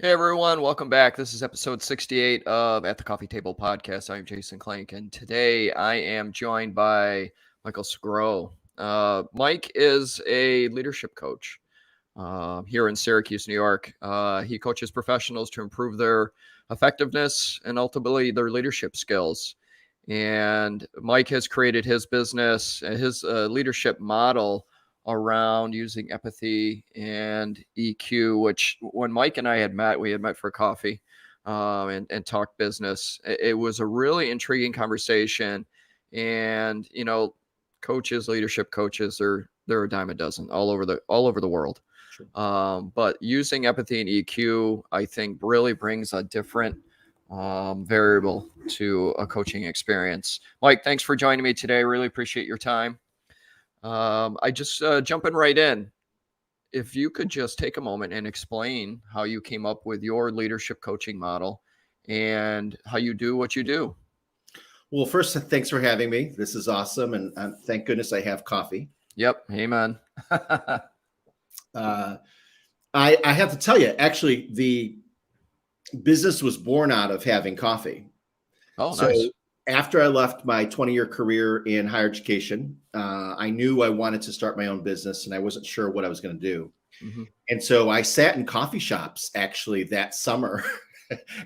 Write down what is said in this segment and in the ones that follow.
Hey everyone, welcome back. This is episode 68 of At the Coffee Table podcast. I'm Jason Clank, and today I am joined by Michael Sgro. Mike is a leadership coach here in Syracuse, New York. He coaches professionals to improve their effectiveness and ultimately their leadership skills. And Mike has created his business, his leadership model around using empathy and EQ, which when Mike and I had met, we had met for coffee and talked business. It was a really intriguing conversation. And, coaches, leadership coaches, they're a dime a dozen all over the world. Sure. But using empathy and EQ, I think really brings a different variable to a coaching experience. Mike, thanks for joining me today. Really appreciate your time. I just jumping right in. If you could just take a moment and explain how you came up with your leadership coaching model and how you do what you do. Well, first, thanks for having me. This is awesome. And thank goodness I have coffee. Yep. Amen. I have to tell you, actually, the business was born out of having coffee. Oh, nice. After I left my 20-year career in higher education, I knew I wanted to start my own business, and I wasn't sure what I was going to do. Mm-hmm. And so I sat in coffee shops actually that summer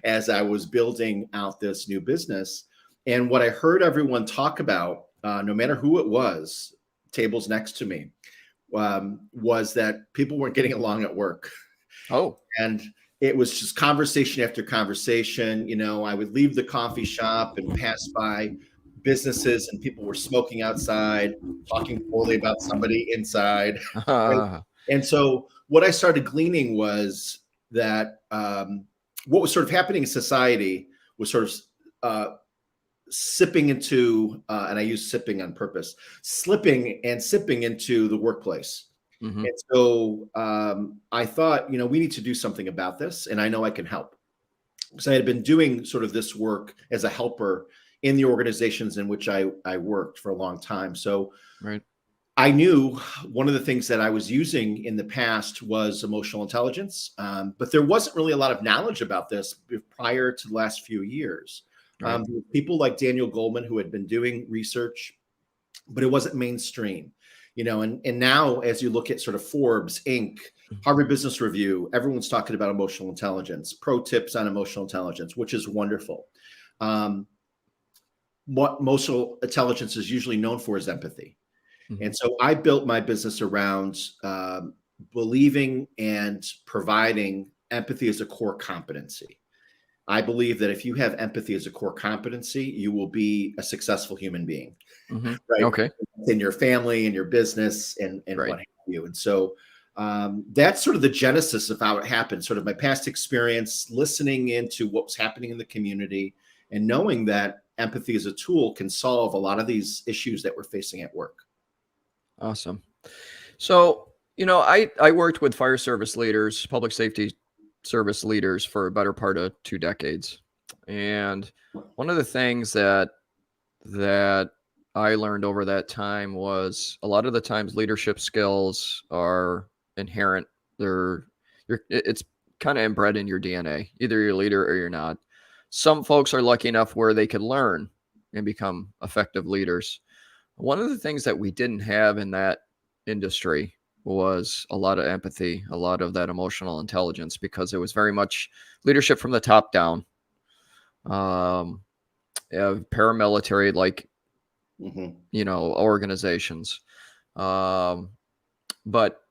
as I was building out this new business. And what I heard everyone talk about, no matter who it was, tables next to me, was that people weren't getting along at work. Oh. And it was just conversation after conversation. I would leave the coffee shop and pass by businesses and people were smoking outside, talking poorly about somebody inside. And so what I started gleaning was that what was sort of happening in society was sort of sipping into, and I use sipping on purpose, slipping and sipping into the workplace. Mm-hmm. And so I thought, we need to do something about this, and I know I can help. Because I had been doing sort of this work as a helper in the organizations in which I worked for a long time. So right. I knew one of the things that I was using in the past was emotional intelligence, but there wasn't really a lot of knowledge about this prior to the last few years. Right. People like Daniel Goleman who had been doing research, but it wasn't mainstream. And now as you look at sort of Forbes, Inc., Harvard Business Review, everyone's talking about emotional intelligence, pro tips on emotional intelligence, which is wonderful. What emotional intelligence is usually known for is empathy. Mm-hmm. And so I built my business around believing and providing empathy as a core competency. I believe that if you have empathy as a core competency, you will be a successful human being, mm-hmm. right? Okay. In your family, in your business, and right. what have you. And so that's sort of the genesis of how it happened, sort of my past experience, listening into what was happening in the community and knowing that empathy as a tool can solve a lot of these issues that we're facing at work. Awesome. So, I worked with fire service leaders, public safety service leaders for a better part of 2 decades. And one of the things that I learned over that time was a lot of the times leadership skills are inherent. It's kind of inbred in your DNA. Either you're a leader or you're not. Some folks are lucky enough where they could learn and become effective leaders. One of the things that we didn't have in that industry was a lot of empathy, a lot of that emotional intelligence, because it was very much leadership from the top down, paramilitary, like, mm-hmm. Organizations. But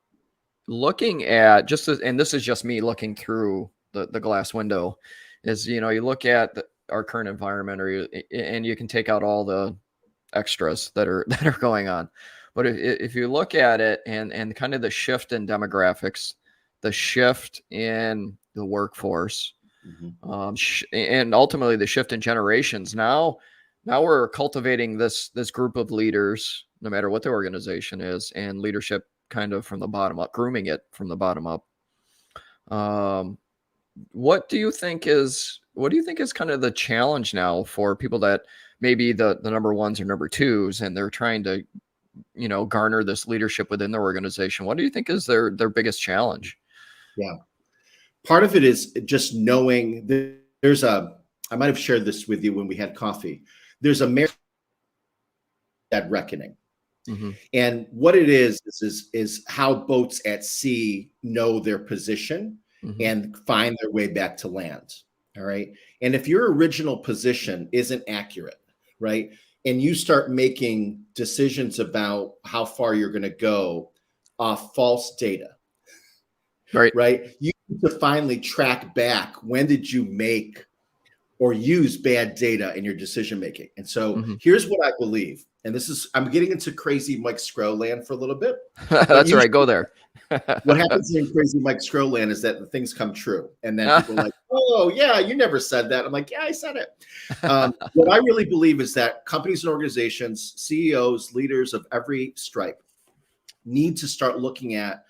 looking at and this is just me looking through the glass window, is, you look at our current environment, and you can take out all the extras that are going on. But if you look at it and kind of the shift in demographics, the shift in the workforce, mm-hmm. And ultimately the shift in generations, now we're cultivating this group of leaders, no matter what the organization is, and leadership kind of from the bottom up, grooming it from the bottom up. What do you think is kind of the challenge now for people that maybe the number ones or number twos, and they're trying to, garner this leadership within their organization? What do you think is their biggest challenge? Yeah. part of it is just knowing there's I might have shared this with you when we had coffee. There's a marriage at reckoning. Mm-hmm. And what it is how boats at sea know their position Mm-hmm. and find their way back to land. All right. And if your original position isn't accurate, right, and you start making decisions about how far you're going to go off false data, right, you need to finally track back, when did you make or use bad data in your decision making? And so here's what I believe. And this is, I'm getting into crazy Mike Sgro land for a little bit. That's right. Go there. What happens in crazy Mike Sgro land is that the things come true. And then people are like, oh, yeah, you never said that. I'm like, yeah, I said it. What I really believe is that companies and organizations, CEOs, leaders of every stripe need to start looking at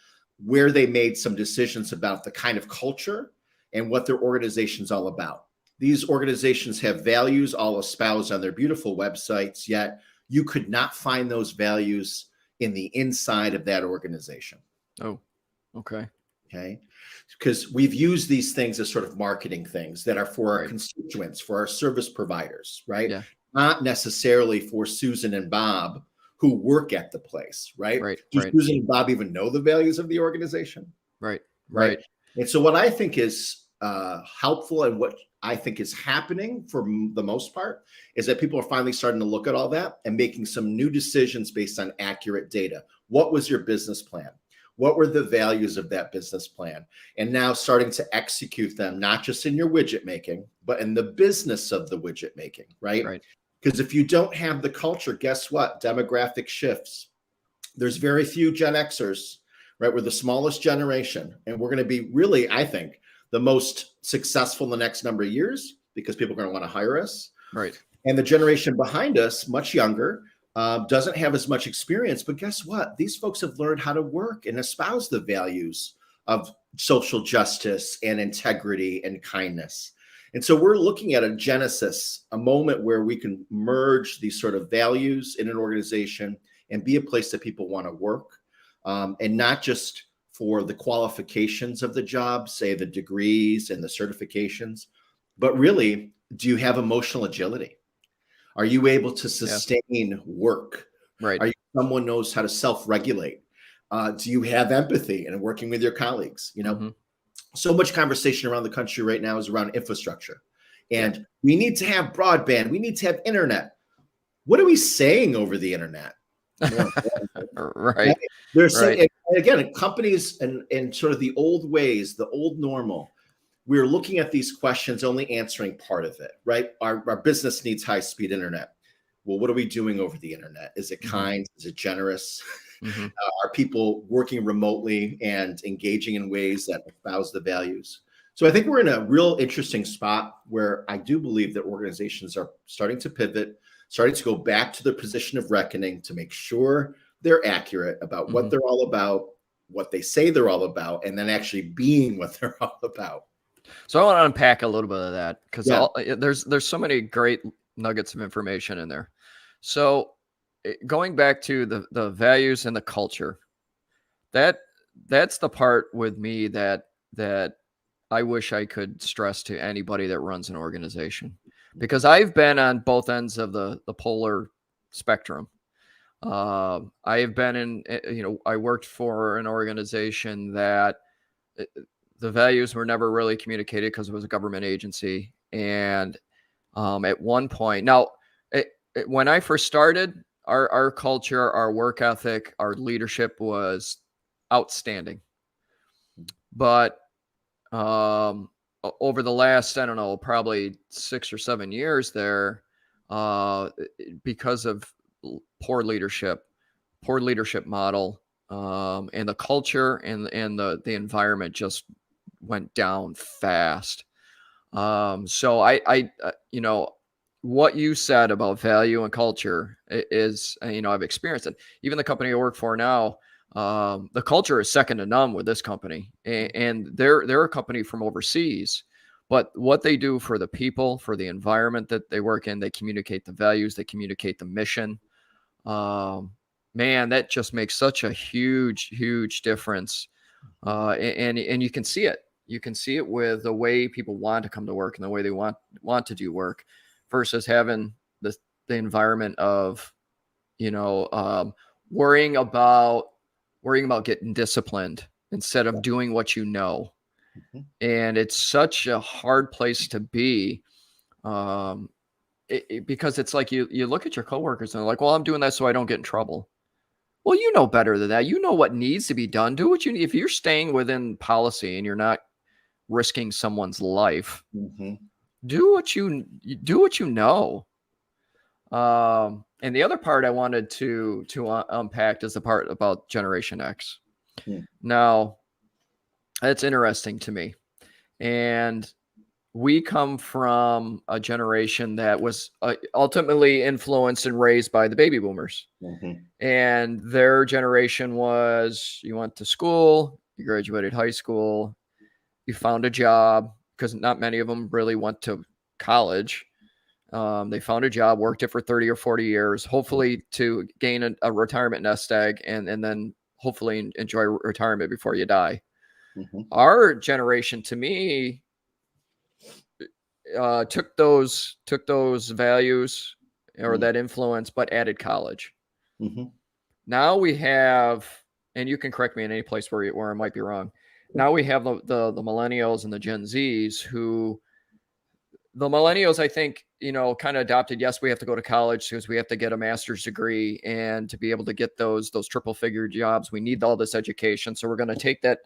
where they made some decisions about the kind of culture and what their organization's all about. These organizations have values all espoused on their beautiful websites, yet you could not find those values in the inside of that organization. Oh, okay. Okay. Because we've used these things as sort of marketing things that are for our constituents, for our service providers, right? Yeah. Not necessarily for Susan and Bob who work at the place, right? Do Susan and Bob even know the values of the organization? Right. And so what I think is helpful, and what I think is happening for the most part, is that people are finally starting to look at all that and making some new decisions based on accurate data. What was your business plan? What were the values of that business plan? And now starting to execute them, not just in your widget making, but in the business of the widget making, right? Because if you don't have the culture, guess what? Demographic shifts. There's very few Gen Xers, right? We're the smallest generation, and we're going to be really, I think, the most successful in the next number of years, because people are going to want to hire us. Right. And the generation behind us, much younger, doesn't have as much experience. But guess what? These folks have learned how to work and espouse the values of social justice and integrity and kindness. And so we're looking at a genesis, a moment where we can merge these sort of values in an organization and be a place that people want to work, and not just for the qualifications of the job, say the degrees and the certifications, but really, do you have emotional agility? Are you able to sustain work? Right. Are you someone who knows how to self-regulate? Do you have empathy in working with your colleagues? You know, so much conversation around the country right now is around infrastructure, and we need to have broadband. We need to have internet. What are we saying over the internet? Right. There's again, companies and sort of the old ways, the old normal. We're looking at these questions, only answering part of it, right? Our business needs high-speed internet. Well, what are we doing over the internet? Is it kind? Is it generous? Are people working remotely and engaging in ways that espouse the values? So I think we're in a real interesting spot where I do believe that organizations are starting to pivot, starting to go back to their position of reckoning to make sure they're accurate about what they're all about, what they say they're all about, and then actually being what they're all about. So I want to unpack a little bit of that, because there's so many great nuggets of information in there. So going back to the values and the culture, that's the part with me that I wish I could stress to anybody that runs an organization, because I've been on both ends of the polar spectrum. I have been in, I worked for an organization that the values were never really communicated because it was a government agency. And at one point, now, when I first started, our culture, our work ethic, our leadership was outstanding. But over the last, I don't know, probably 6 or 7 years there, because of poor leadership model, and the culture and the environment just went down fast. So I what you said about value and culture is, I've experienced it. Even the company I work for now, the culture is second to none with this company, and they're a company from overseas, but what they do for the people, for the environment that they work in, they communicate the values, they communicate the mission. Man, that just makes such a huge difference. And you can see it. You can see it with the way people want to come to work and the way they want to do work versus having the environment of, worrying about getting disciplined instead of doing what you know. Mhm. And it's such a hard place to be. Because it's like you look at your coworkers and they're like, well, I'm doing that so I don't get in trouble. Well, you know better than that. You know what needs to be done. Do what you need. If you're staying within policy and you're not risking someone's life, do what you know. And the other part I wanted to unpack is the part about Generation X. Now, that's interesting to me. And we come from a generation that was ultimately influenced and raised by the baby boomers. And their generation was, you went to school, you graduated high school, you found a job, because not many of them really went to college. They found a job, worked it for 30 or 40 years, hopefully to gain a retirement nest egg, and then hopefully enjoy retirement before you die. Our generation, to me, took those values or that influence, but added college. Now we have, and you can correct me in any place where I might be wrong. Now we have the millennials and the Gen Zs who, the millennials, I think, kind of adopted, yes, we have to go to college because we have to get a master's degree, and to be able to get those triple figure jobs, we need all this education. So we're going to take that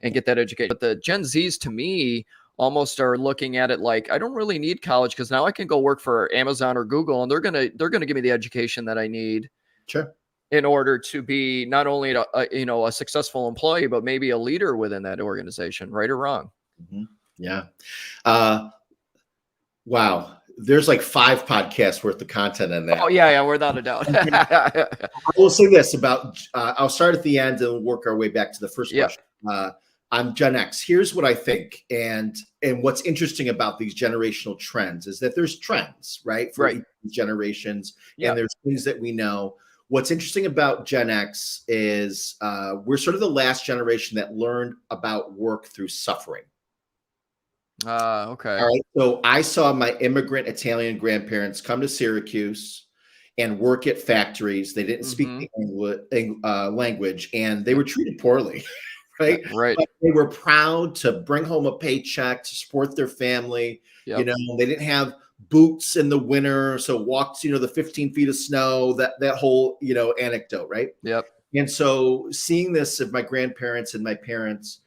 and get that education. But the Gen Zs, to me, almost are looking at it like, I don't really need college because now I can go work for Amazon or Google, and they're gonna give me the education that I need. Sure. In order to be not only a successful employee, but maybe a leader within that organization, right or wrong. Yeah. Wow. There's like 5 podcasts worth of content in that. Oh yeah, without a doubt. I will say this about, I'll start at the end and work our way back to the first question. I'm Gen X. Here's what I think. And what's interesting about these generational trends is that there's trends, right? For each generations, and there's things that we know. What's interesting about Gen X is we're sort of the last generation that learned about work through suffering. Okay. All right. So I saw my immigrant Italian grandparents come to Syracuse and work at factories. They didn't speak the language, and they were treated poorly. Right. But they were proud to bring home a paycheck to support their family. They didn't have boots in the winter, so walked, the 15 feet of snow, that whole, anecdote. Right. And so seeing this of my grandparents and my parents,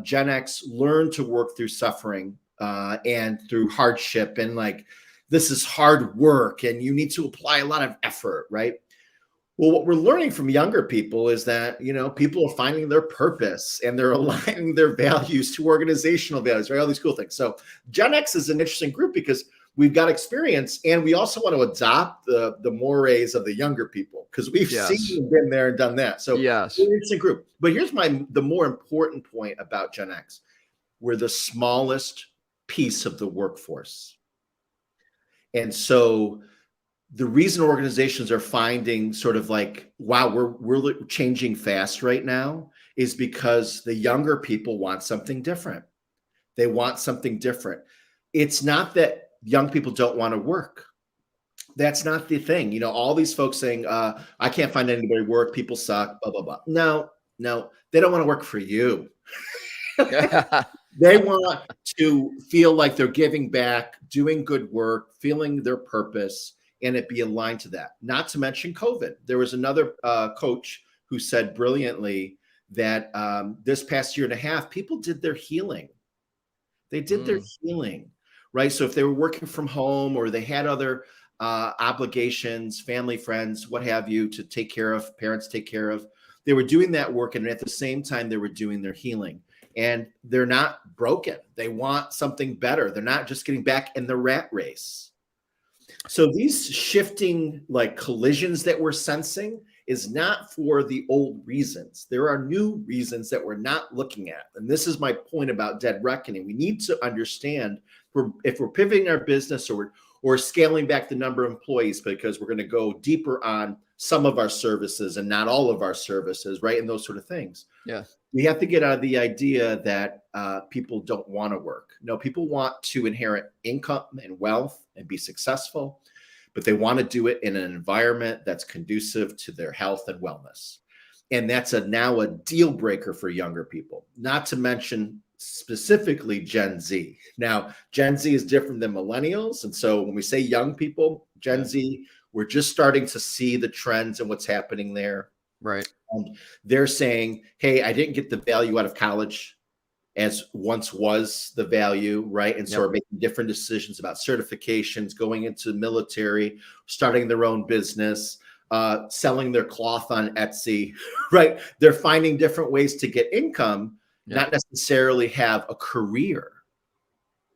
Gen X learned to work through suffering and through hardship, and like, this is hard work and you need to apply a lot of effort. Right. Well, what we're learning from younger people is that, people are finding their purpose and they're aligning their values to organizational values, right? All these cool things. So Gen X is an interesting group because we've got experience, and we also want to adopt the mores of the younger people because we've seen and been there and done that. So we're an interesting group. But here's the more important point about Gen X. We're the smallest piece of the workforce. And so the reason organizations are finding sort of like, wow, we're changing fast right now, is because the younger people want something different. They want something different. It's not that young people don't want to work. That's not the thing. All these folks saying, I can't find anybody to work. People suck, blah, blah, blah. No, they don't want to work for you. They want to feel like they're giving back, doing good work, feeling their purpose, and it be aligned to that. Not to mention COVID. There was another coach who said brilliantly that this past year and a half, people did their healing. They did their healing, right? So if they were working from home or they had other obligations, family, friends, what have you, to take care of, parents take care of, they were doing that work. And at the same time, they were doing their healing. And they're not broken. They want something better. They're not just getting back in the rat race. So these shifting like collisions that we're sensing is not for the old reasons. There are new reasons that we're not looking at. And this is my point about dead reckoning. We need to understand if we're pivoting our business or scaling back the number of employees because we're going to go deeper on some of our services and not all of our services, right? And those sort of things. Yeah. We have to get out of the idea that people don't want to work. No, people want to inherit income and wealth and be successful, but they want to do it in an environment that's conducive to their health and wellness. And that's now a deal breaker for younger people, not to mention specifically Gen Z. Now, Gen Z is different than millennials. And so when we say young people, Gen Z, we're just starting to see the trends and what's happening there. Right. And they're saying, hey, I didn't get the value out of college as once was the value, right? And so are making different decisions about certifications, going into the military, starting their own business, selling their cloth on Etsy, right? They're finding different ways to get income, not necessarily have a career,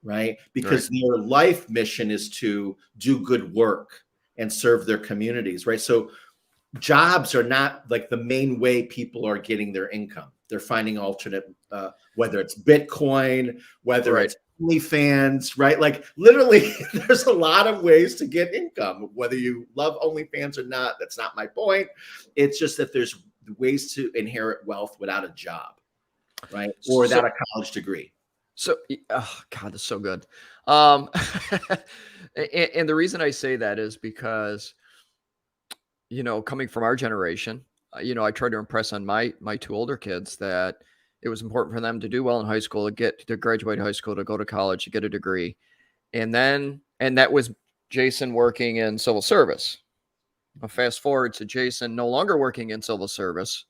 right? Because their life mission is to do good work and serve their communities, right? So jobs are not like the main way people are getting their income. They're finding alternate, whether it's Bitcoin, whether it's OnlyFans, right? Like literally, there's a lot of ways to get income. Whether you love OnlyFans or not, that's not my point. It's just that there's ways to inherit wealth without a job, right? Or without a college degree. So, oh God, that's so good. And the reason I say that is because, you know, coming from our generation, you know, I tried to impress on my two older kids that it was important for them to do well in high school, to graduate high school, to go to college, to get a degree. And that was Jason working in civil service. I'll fast forward to Jason no longer working in civil service,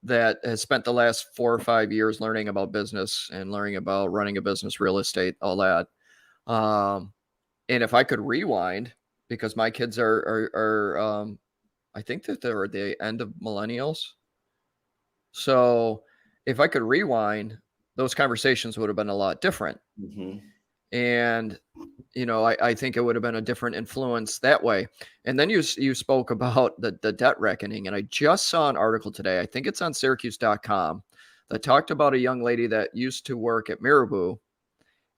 that has spent the last 4 or 5 years learning about business and learning about running a business, real estate, all that. And if I could rewind, because my kids are I think that they're at the end of millennials. So if I could rewind, those conversations would have been a lot different. And, you know, I think it would have been a different influence that way. And then you spoke about the debt reckoning. And I just saw an article today, I think it's on Syracuse.com, that talked about a young lady that used to work at Marabou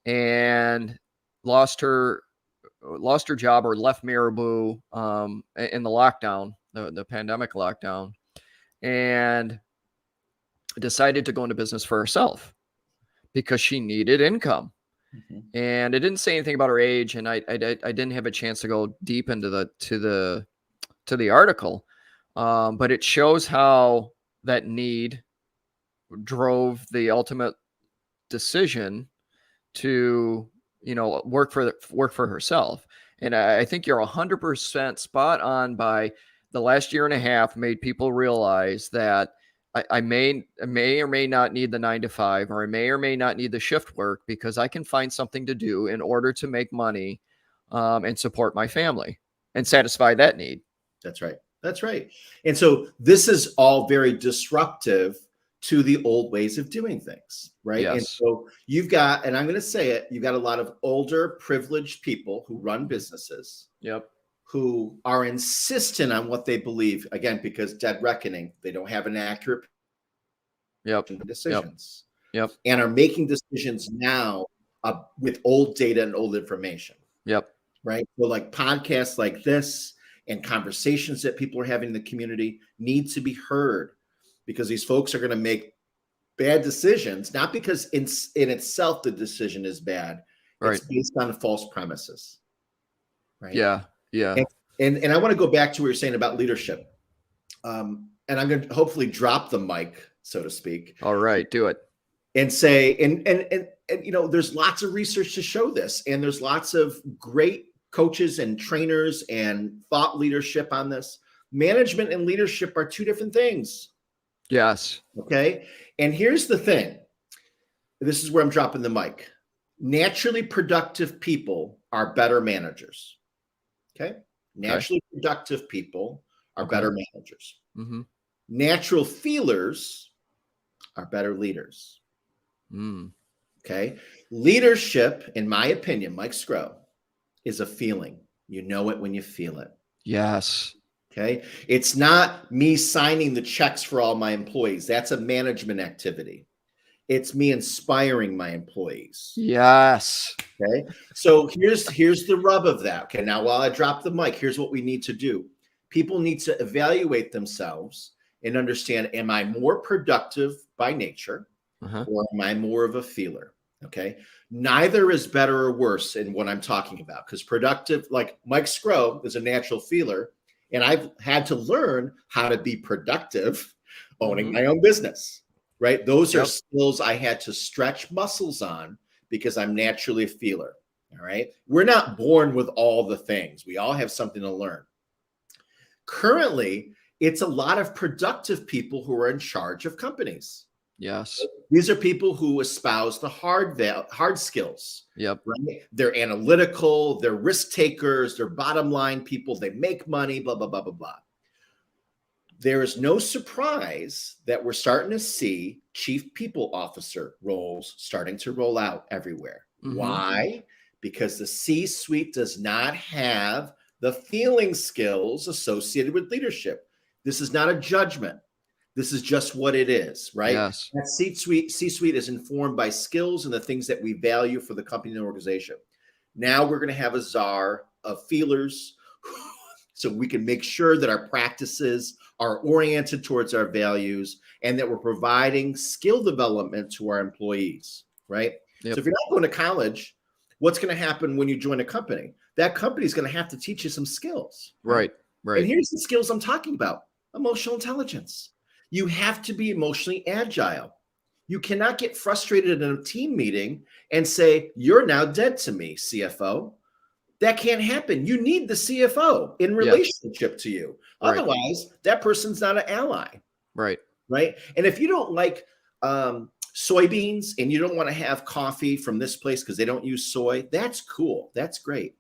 and lost her job or left Marabou in the lockdown, the pandemic lockdown, and decided to go into business for herself because she needed income. And it didn't say anything about her age, and I didn't have a chance to go deep into the article, but it shows how that need drove the ultimate decision to, you know, work for herself. And I think you're 100% spot on. By the last year and a half, made people realize that I may or may not need the 9 to 5, or I may or may not need the shift work, because I can find something to do in order to make money and support my family and satisfy that need. That's right. That's right. And so this is all very disruptive to the old ways of doing things, right? Yes. And so you've got, and I'm going to say it, you've got a lot of older, privileged people who run businesses. Who are insistent on what they believe, again, because debt reckoning, they don't have an accurate decisions. And are making decisions now with old data and old information. Right. So like podcasts like this and conversations that people are having in the community need to be heard, because these folks are going to make bad decisions, not because in itself the decision is bad. It's based on false premises. Right. And I want to go back to what you're saying about leadership. And I'm going to hopefully drop the mic, so to speak. All right, do it. And say, and you know, there's lots of research to show this, and there's lots of great coaches and trainers and thought leadership on this. Management and leadership are two different things. Yes. Okay. And here's the thing. This is where I'm dropping the mic. Naturally productive people are better managers. Okay. Naturally productive people are better managers. Natural feelers are better leaders. Okay. Leadership, in my opinion, Mike Sgro, is a feeling. You know it when you feel it. Yes. Okay. It's not me signing the checks for all my employees. That's a management activity. It's me inspiring my employees. Yes. Okay. So here's the rub of that. Okay. Now, while I drop the mic, here's what we need to do. People need to evaluate themselves and understand, am I more productive by nature or am I more of a feeler? Okay. Neither is better or worse in what I'm talking about, because productive, like Mike Sgro is a natural feeler, and I've had to learn how to be productive owning my own business, right? Those are skills I had to stretch muscles on because I'm naturally a feeler. All right. We're not born with all the things. We all have something to learn. Currently, it's a lot of productive people who are in charge of companies. Yes. These are people who espouse the hard skills. Yep. Right? They're analytical, they're risk takers, they're bottom line people, they make money, blah, blah, blah, blah, blah. There is no surprise that we're starting to see chief people officer roles starting to roll out everywhere. Why? Because the C-suite does not have the feeling skills associated with leadership. This is not a judgment. This is just what it is, right? Yes. That C-suite is informed by skills and the things that we value for the company and organization. Now we're going to have a czar of feelers so we can make sure that our practices are oriented towards our values and that we're providing skill development to our employees, right? Yep. So if you're not going to college, what's going to happen when you join a company? That company is going to have to teach you some skills. Right. And here's the skills I'm talking about. Emotional intelligence. You have to be emotionally agile. You cannot get frustrated in a team meeting and say, you're now dead to me, CFO. That can't happen. You need the CFO in relationship to you. Otherwise, that person's not an ally. Right. And if you don't like soybeans and you don't want to have coffee from this place because they don't use soy, that's cool. That's great.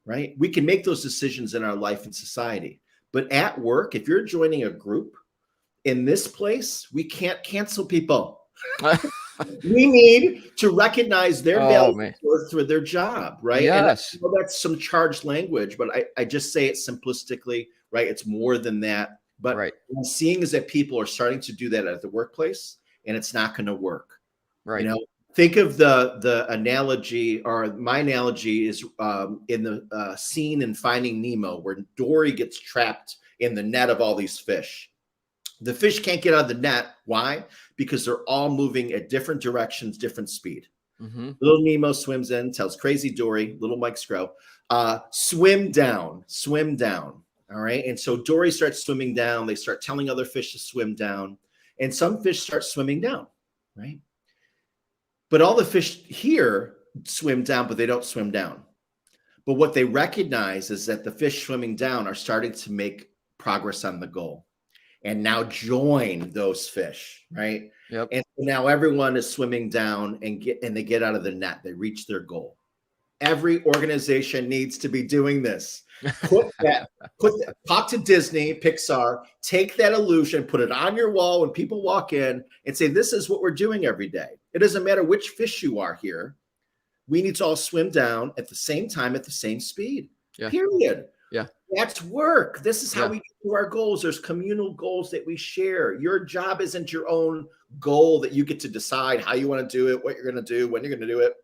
Right. We can make those decisions in our life and society. But at work, if you're joining a group, in this place, we can't cancel people. We need to recognize their value for their job, right? Yes. And that's some charged language, but I just say it simplistically, right? It's more than that. But what I'm seeing is that people are starting to do that at the workplace, and it's not going to work. Right. You know, think of the analogy, or my analogy is in the scene in Finding Nemo where Dory gets trapped in the net of all these fish. The fish can't get out of the net. Why? Because they're all moving at different directions, different speed. Little Nemo swims in, tells crazy Dory, little Mike Sgro, swim down. All right. And so Dory starts swimming down. They start telling other fish to swim down. And some fish start swimming down. Right. But all the fish here swim down, but they don't swim down. But what they recognize is that the fish swimming down are starting to make progress on the goal. And now join those fish, right? Yep. And now everyone is swimming down and they get out of the net. They reach their goal. Every organization needs to be doing this. Talk to Disney, Pixar, take that illusion, put it on your wall when people walk in and say, this is what we're doing every day. It doesn't matter which fish you are here. We need to all swim down at the same time, at the same speed, period. Yeah. That's work. This is how we get to our goals. There's communal goals that we share. Your job isn't your own goal that you get to decide how you want to do it, what you're going to do, when you're going to do it.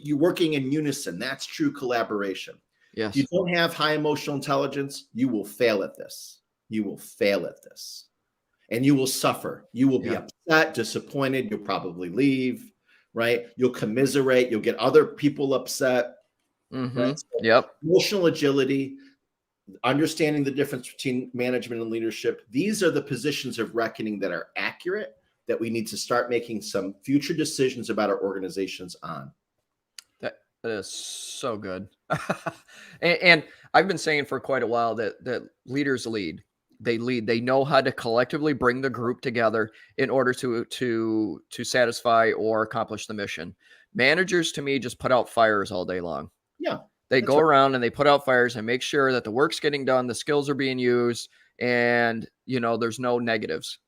You're working in unison. That's true collaboration. Yes. If you don't have high emotional intelligence, you will fail at this. You will fail at this. And you will suffer. You will be upset, disappointed. You'll probably leave, right? You'll commiserate. You'll get other people upset. Right? So emotional agility, understanding the difference between management and leadership. These are the positions of reckoning that are accurate, that we need to start making some future decisions about our organizations on. That is so good. and I've been saying for quite a while that leaders lead. They lead. They know how to collectively bring the group together in order to satisfy or accomplish the mission. Managers, to me, just put out fires all day long. Yeah. They go around and they put out fires and make sure that the work's getting done, the skills are being used, and, there's no negatives.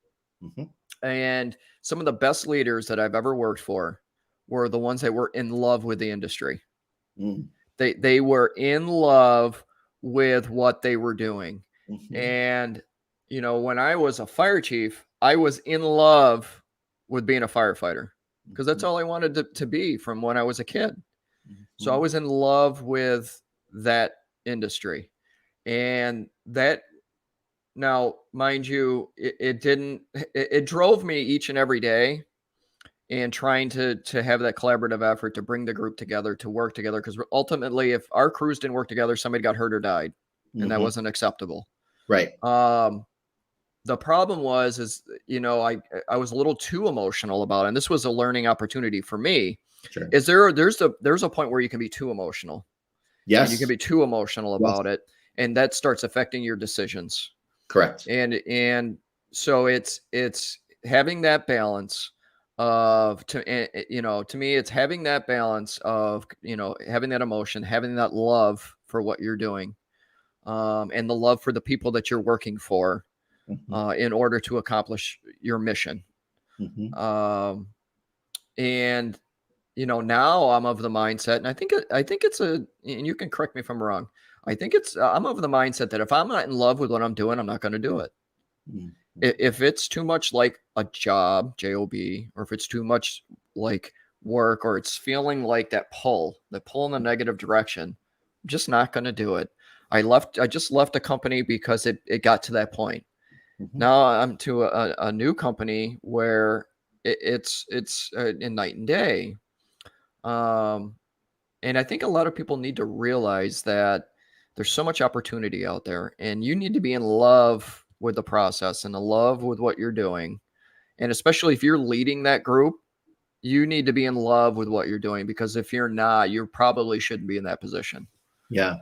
And some of the best leaders that I've ever worked for were the ones that were in love with the industry. They were in love with what they were doing. And, when I was a fire chief, I was in love with being a firefighter because that's all I wanted to be from when I was a kid. So I was in love with that industry, and that Now, mind you, it drove me each and every day, and trying to have that collaborative effort to bring the group together, to work together. Because ultimately, if our crews didn't work together, somebody got hurt or died, and that wasn't acceptable. Right. The problem is, I was a little too emotional about it. And this was a learning opportunity for me. Sure. There's a point where you can be too emotional. Yes. And you can be too emotional Yes. about it, and that starts affecting your decisions. Correct. And so it's having that balance of, to me, it's having that balance of, having that emotion, having that love for what you're doing, and the love for the people that you're working for, in order to accomplish your mission. And now I'm of the mindset, and I think it's and you can correct me if I'm wrong. I think I'm of the mindset that if I'm not in love with what I'm doing, I'm not going to do it. If it's too much like a job, job, or if it's too much like work, or it's feeling like that pull in the negative direction, I'm just not going to do it. I just left a company because it got to that point. Now I'm to a new company where it's in night and day. And I think a lot of people need to realize that there's so much opportunity out there, and you need to be in love with the process and in love with what you're doing. And especially if you're leading that group, you need to be in love with what you're doing, because if you're not, you probably shouldn't be in that position. Yeah.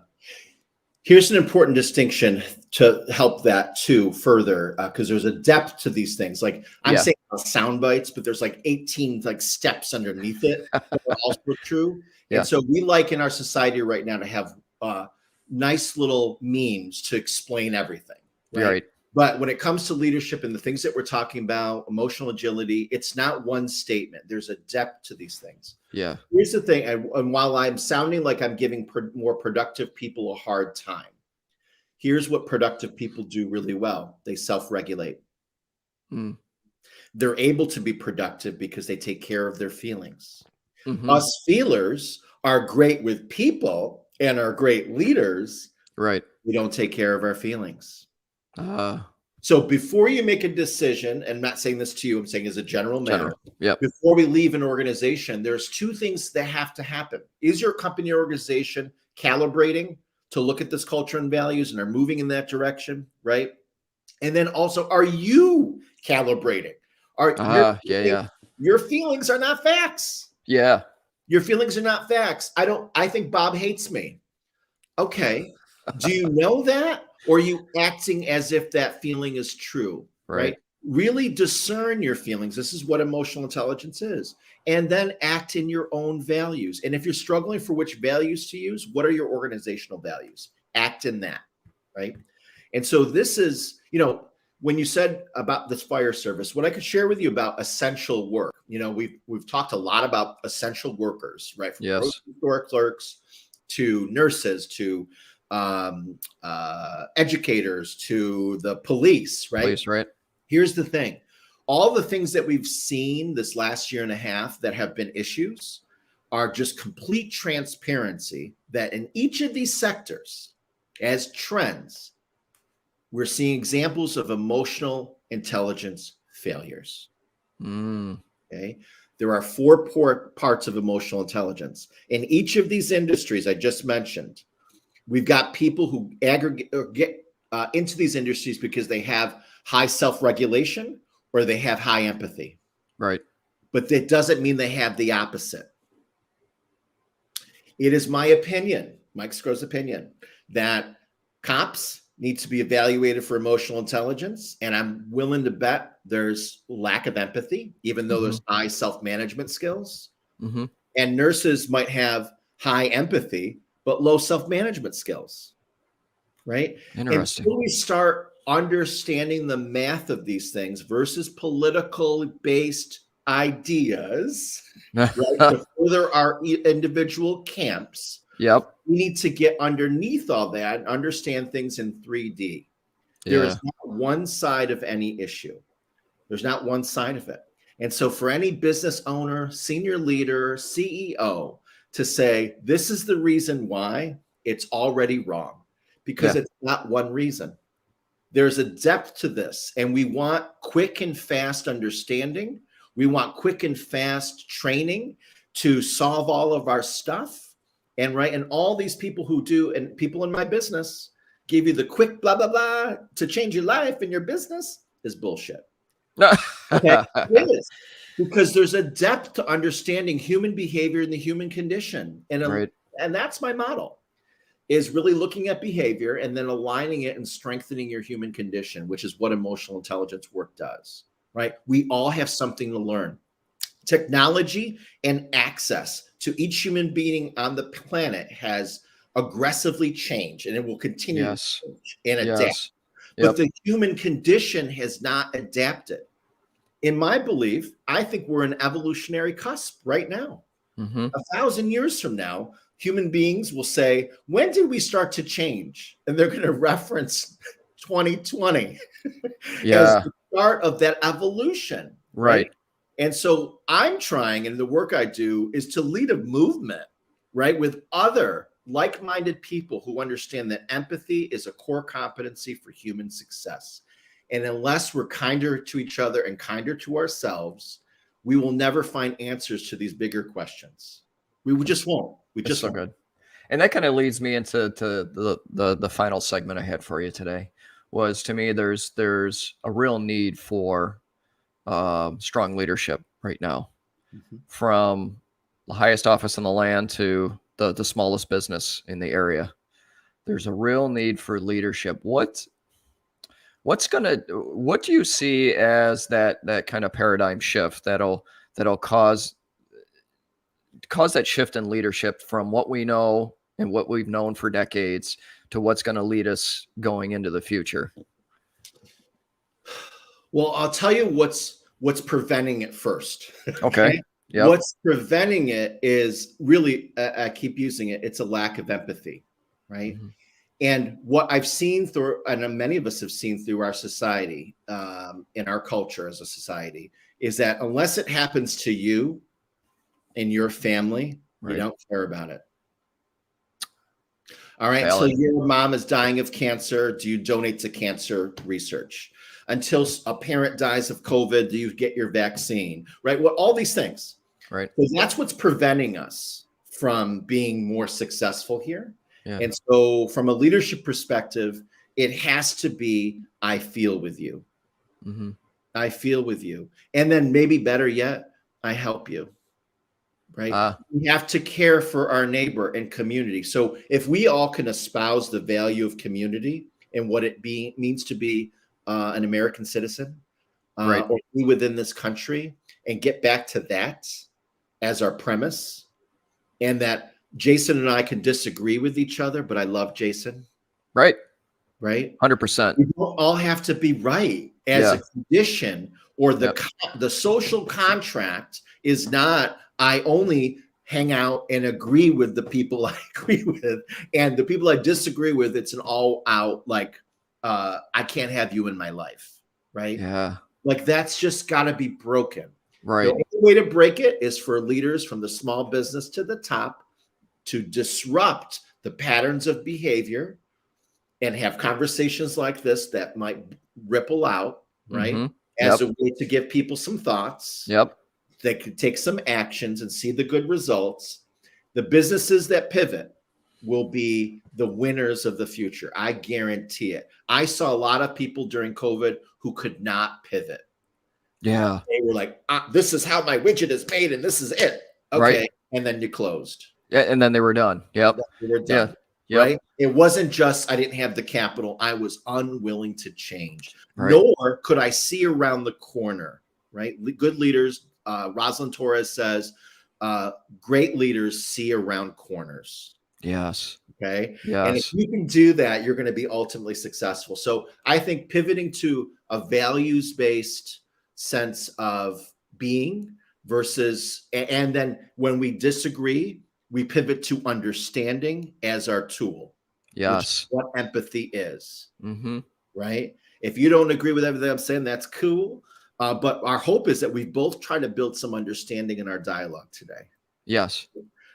Here's an important distinction to help that too further, because there's a depth to these things. Like I'm saying sound bites, but there's like 18 like steps underneath it that are also true. And so we like in our society right now to have nice little memes to explain everything. Right. But when it comes to leadership and the things that we're talking about, emotional agility, it's not one statement. There's a depth to these things. Yeah. Here's the thing. And while I'm sounding like I'm giving more productive people a hard time, here's what productive people do really well. They self-regulate. They're able to be productive because they take care of their feelings. Us feelers are great with people and are great leaders. Right. We don't take care of our feelings. So before you make a decision, and I'm not saying this to you, I'm saying as a general matter, before we leave an organization, there's two things that have to happen. Is your company or organization calibrating to look at this culture and values and are moving in that direction, right? And then also, are you calibrating? Your feelings are not facts. Yeah. Your feelings are not facts. I think Bob hates me. Okay. Do you know that? Or are you acting as if that feeling is true, right? Really discern your feelings. This is what emotional intelligence is. And then act in your own values. And if you're struggling for which values to use, what are your organizational values? Act in that, right? And so this is, when you said about this fire service, what I could share with you about essential work, we've talked a lot about essential workers, right? From grocery store clerks to nurses to educators to the police, right? Here's the thing. All the things that we've seen this last year and a half that have been issues are just complete transparency that in each of these sectors, as trends, we're seeing examples of emotional intelligence failures. Okay. There are 4 parts of emotional intelligence. In each of these industries I just mentioned, we've got people who aggregate or get into these industries because they have high self-regulation or they have high empathy. Right. But that doesn't mean they have the opposite. It is my opinion, Mike Sgro's opinion, that cops need to be evaluated for emotional intelligence. And I'm willing to bet there's lack of empathy, even though there's high self-management skills. And nurses might have high empathy, but low self-management skills, right? Interesting. Until we start understanding the math of these things versus political-based ideas, right, to further our individual camps, we need to get underneath all that and understand things in 3D. There is not one side of any issue. There's not one side of it. And so for any business owner, senior leader, CEO, to say, this is the reason why, it's already wrong, because it's not one reason. there's a depth to this, and we want quick and fast understanding. We want quick and fast training to solve all of our stuff. And all these people who do, and people in my business give you the quick blah, blah, blah to change your life and your business is bullshit. Okay, it is. Because there's a depth to understanding human behavior and the human condition. And that's my model, is really looking at behavior and then aligning it and strengthening your human condition, which is what emotional intelligence work does, right? We all have something to learn. Technology and access to each human being on the planet has aggressively changed, and it will continue to change and adapt. But the human condition has not adapted. In my belief, I think we're an evolutionary cusp right now. 1,000 years from now, human beings will say, when did we start to change? And they're going to reference 2020 as the start of that evolution. Right. And so I'm trying, and the work I do is to lead a movement, right, with other like-minded people who understand that empathy is a core competency for human success. And unless we're kinder to each other and kinder to ourselves, we will never find answers to these bigger questions. We just won't. We just won't. Good. And that kind of leads me into the final segment I had for you today. Was, to me, there's a real need for strong leadership right now, from the highest office in the land to the smallest business in the area. There's a real need for leadership. What do you see as that kind of paradigm shift that'll cause that shift in leadership from what we know and what we've known for decades to what's going to lead us going into the future? Well, I'll tell you what's preventing it first. Okay. Yep. What's preventing it is really, I keep using it, it's a lack of empathy, right? And what I've seen through, and many of us have seen through our society, in our culture as a society, is that unless it happens to you and your family, you don't care about it. All right. Valid. So your mom is dying of cancer. Do you donate to cancer research? Until a parent dies of COVID, do you get your vaccine? Right. Well, all these things. Right. So that's what's preventing us from being more successful here. Yeah. And so from a leadership perspective, it has to be, I feel with you. I feel with you. And then maybe better yet, I help you. Right. We have to care for our neighbor and community. So if we all can espouse the value of community and what it means to be an American citizen, or be within this country, and get back to that as our premise, and that Jason and I can disagree with each other, but I love Jason. Right. 100%. We don't all have to be right as a condition, or the social contract is not, I only hang out and agree with the people I agree with, and the people I disagree with, it's an all out, like, I can't have you in my life. Right. Yeah. Like, that's just got to be broken. Right. The only way to break it is for leaders from the small business to the top to disrupt the patterns of behavior and have conversations like this that might ripple out, right? As a way to give people some thoughts. They could take some actions and see the good results. The businesses that pivot will be the winners of the future. I guarantee it. I saw a lot of people during COVID who could not pivot. Yeah. They were like, this is how my widget is made and this is it. Okay. And then you closed. Yeah. And then they were done. Yep. They were done. Yeah. Right. It wasn't just, I didn't have the capital. I was unwilling to change. Nor could I see around the corner. Right. Good leaders. Rosalind Torres says, great leaders see around corners. Yes. Okay. Yes. And if you can do that, you're going to be ultimately successful. So I think pivoting to a values-based sense of being versus, and then when we disagree, we pivot to understanding as our tool. Yes. Which is what empathy is. Right. If you don't agree with everything I'm saying, that's cool. But our hope is that we both try to build some understanding in our dialogue today. Yes.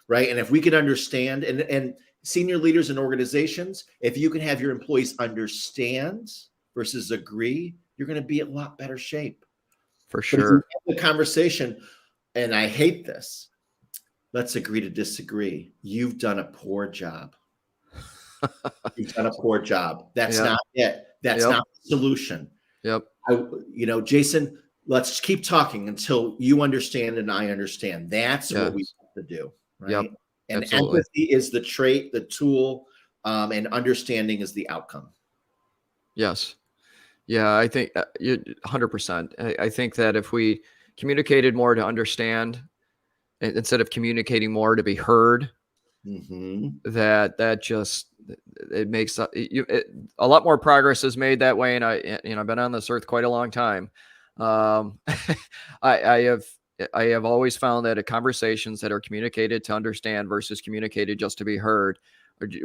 Right. And if we can understand, and senior leaders in organizations, if you can have your employees understand versus agree, you're going to be in a lot better shape. For But if you sure. have the conversation, and I hate this, let's agree to disagree. You've done a poor job. You've done a poor job. That's Yeah. not it. That's Yep. not the solution. Yep. Jason, let's keep talking until you understand and I understand. That's Yeah. what we have to do, right? Yep. And Absolutely. empathy is the trait, the tool, and understanding is the outcome. Yes. Yeah, I think 100%. I think that if we communicated more to understand instead of communicating more to be heard, that just it makes a lot more progress is made that way. And I've been on this earth quite a long time. I have always found that conversations that are communicated to understand versus communicated just to be heard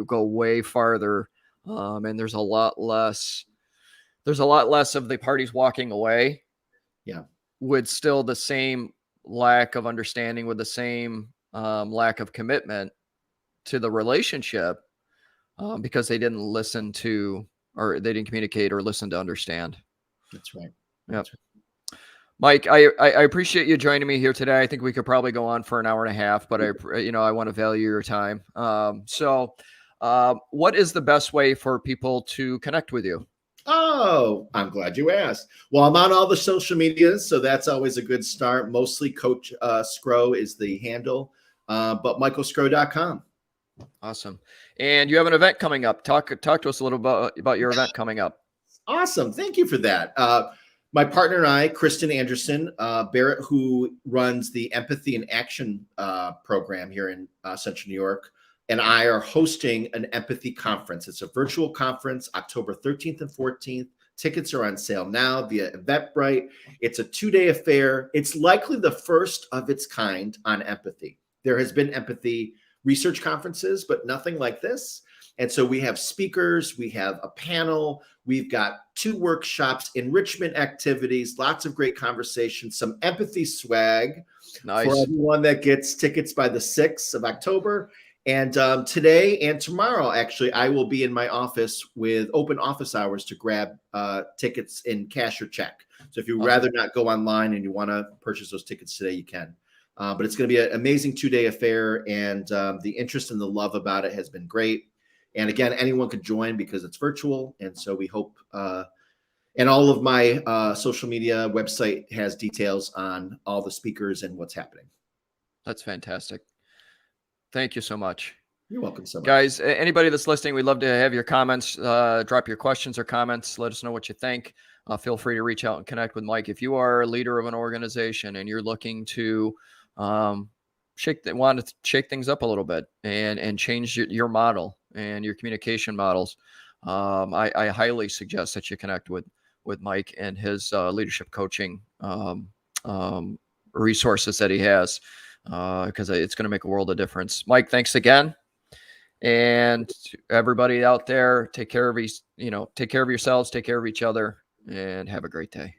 go way farther. And there's a lot less of the parties walking away. Yeah. With still the same lack of understanding, with the same lack of commitment to the relationship, because they didn't listen to, or they didn't communicate or listen to understand. That's right. Yep. Mike, I appreciate you joining me here today. I think we could probably go on for an hour and a half, but I want to value your time. So what is the best way for people to connect with you? Oh, I'm glad you asked. Well, I'm on all the social medias, so that's always a good start. Mostly Coach Sgro is the handle, but michaelsgro.com. Awesome. And you have an event coming up. Talk to us a little about your event coming up. Awesome. Thank you for that. My partner and I, Kristen Anderson Barrett, who runs the Empathy and Action program here in Central New York, and I are hosting an empathy conference. It's a virtual conference, October 13th and 14th. Tickets are on sale now via Eventbrite. It's a 2-day affair. It's likely the first of its kind on empathy. There has been empathy research conferences, but nothing like this. And so we have speakers, we have a panel, we've got 2 workshops, enrichment activities, lots of great conversations, some empathy swag for everyone that gets tickets by the 6th of October. And today and tomorrow, actually, I will be in my office with open office hours to grab tickets in cash or check. So if you'd rather not go online and you want to purchase those tickets today, you can. But it's going to be an amazing 2-day affair, and the interest and the love about it has been great. And again, anyone could join because it's virtual. And so we hope, and all of my social media website has details on all the speakers and what's happening. That's fantastic. Thank you so much. You're welcome so much. Guys, anybody that's listening, we'd love to have your comments. Drop your questions or comments. Let us know what you think. Feel free to reach out and connect with Mike. If you are a leader of an organization and you're looking to want to shake things up a little bit and change your model and your communication models, I highly suggest that you connect with Mike and his leadership coaching resources that he has, because it's going to make a world of difference. Mike, thanks again. And to everybody out there, take care of yourselves, take care of each other, and have a great day.